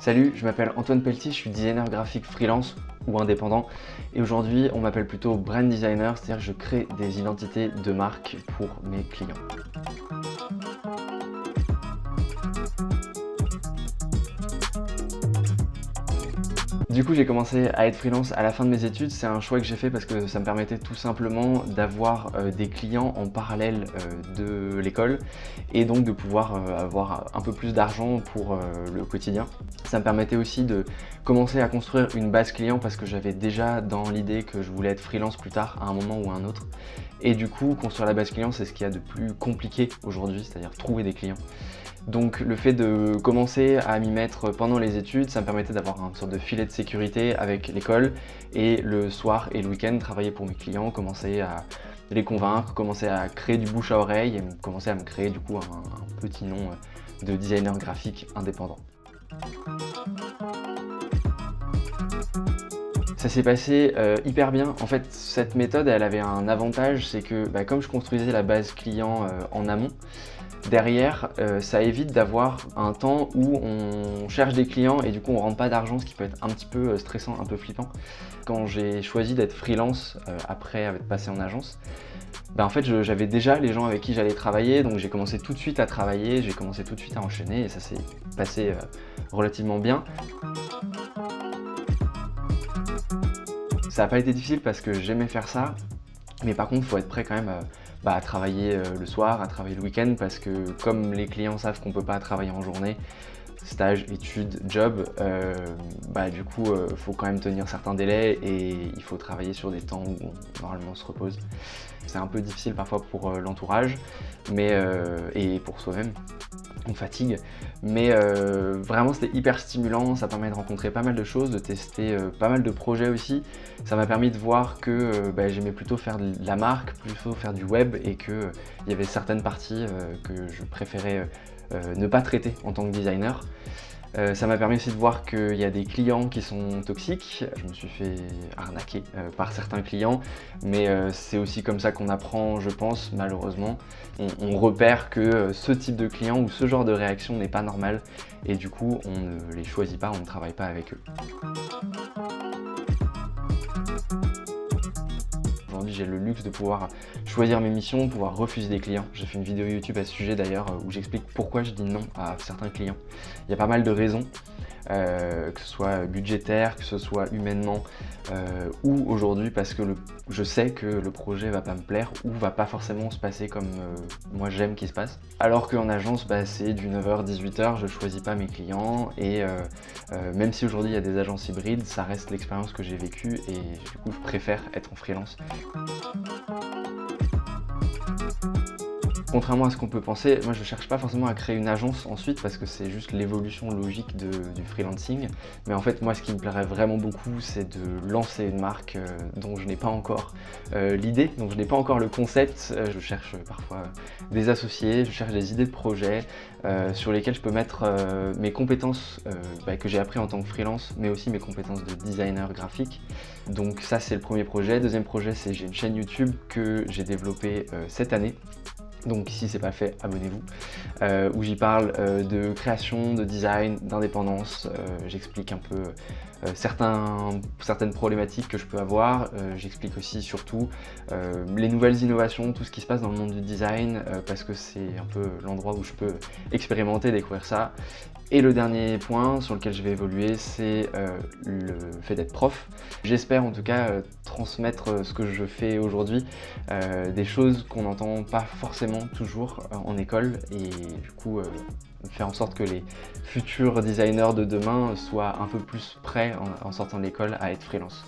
Salut, je m'appelle Antoine Pelletier, je suis designer graphique freelance ou indépendant et aujourd'hui on m'appelle plutôt brand designer, c'est-à-dire que je crée des identités de marque pour mes clients. Du coup, j'ai commencé à être freelance à la fin de mes études. C'est un choix que j'ai fait parce que ça me permettait tout simplement d'avoir des clients en parallèle de l'école et donc de pouvoir avoir un peu plus d'argent pour le quotidien. Ça me permettait aussi de commencer à construire une base client parce que j'avais déjà dans l'idée que je voulais être freelance plus tard à un moment ou à un autre. Et du coup, construire la base client, c'est ce qu'il y a de plus compliqué aujourd'hui, c'est-à-dire trouver des clients. Donc le fait de commencer à m'y mettre pendant les études, ça me permettait d'avoir une sorte de filet de sécurité avec l'école et le soir et le week-end travailler pour mes clients, commencer à les convaincre, commencer à créer du bouche à oreille et commencer à me créer du coup un petit nom de designer graphique indépendant. Ça s'est passé hyper bien. En fait, cette méthode, elle avait un avantage, c'est que comme je construisais la base client en amont, derrière, ça évite d'avoir un temps où on cherche des clients et du coup on ne rentre pas d'argent, ce qui peut être un petit peu stressant, un peu flippant. Quand j'ai choisi d'être freelance après être passé en agence, en fait j'avais déjà les gens avec qui j'allais travailler, donc j'ai commencé tout de suite à travailler, j'ai commencé tout de suite à enchaîner et ça s'est passé relativement bien. Ça n'a pas été difficile parce que j'aimais faire ça, mais par contre il faut être prêt quand même à travailler le soir, à travailler le week-end, parce que comme les clients savent qu'on ne peut pas travailler en journée, stage, études, job, du coup il faut quand même tenir certains délais et il faut travailler sur des temps où normalement on se repose. C'est un peu difficile parfois pour l'entourage et pour soi-même. On fatigue, mais vraiment c'était hyper stimulant, ça permet de rencontrer pas mal de choses, de tester pas mal de projets aussi. Ça m'a permis de voir que j'aimais plutôt faire de la marque, plutôt faire du web et qu'il y avait certaines parties que je préférais ne pas traiter en tant que designer. Ça m'a permis aussi de voir qu'il y a des clients qui sont toxiques. Je me suis fait arnaquer par certains clients, mais c'est aussi comme ça qu'on apprend, je pense, malheureusement. On repère que ce type de client ou ce genre de réaction n'est pas normal et du coup on ne les choisit pas, on ne travaille pas avec eux. Aujourd'hui, j'ai le luxe de pouvoir choisir mes missions, pouvoir refuser des clients. J'ai fait une vidéo YouTube à ce sujet d'ailleurs où j'explique pourquoi je dis non à certains clients. Il y a pas mal de raisons, que ce soit budgétaire, que ce soit humainement, ou aujourd'hui parce que je sais que le projet va pas me plaire ou va pas forcément se passer comme moi j'aime qu'il se passe. Alors qu'en agence, c'est du 9h-18h, je choisis pas mes clients et même si aujourd'hui il y a des agences hybrides, ça reste l'expérience que j'ai vécue et du coup je préfère être en freelance. Contrairement à ce qu'on peut penser, moi je ne cherche pas forcément à créer une agence ensuite parce que c'est juste l'évolution logique du freelancing. Mais en fait moi ce qui me plairait vraiment beaucoup c'est de lancer une marque dont je n'ai pas encore l'idée, dont je n'ai pas encore le concept. Je cherche parfois des associés, je cherche des idées de projets sur lesquels je peux mettre mes compétences que j'ai appris en tant que freelance, mais aussi mes compétences de designer graphique. Donc ça c'est le premier projet. Deuxième projet, c'est j'ai une chaîne YouTube que j'ai développée cette année. Donc si c'est pas fait, abonnez-vous, où j'y parle de création, de design, d'indépendance, j'explique un peu certaines problématiques que je peux avoir, j'explique aussi surtout les nouvelles innovations, tout ce qui se passe dans le monde du design, parce que c'est un peu l'endroit où je peux expérimenter, découvrir ça. Et le dernier point sur lequel je vais évoluer, c'est le fait d'être prof. J'espère en tout cas transmettre ce que je fais aujourd'hui, des choses qu'on n'entend pas forcément toujours en école et du coup faire en sorte que les futurs designers de demain soient un peu plus prêts en sortant de l'école à être freelance.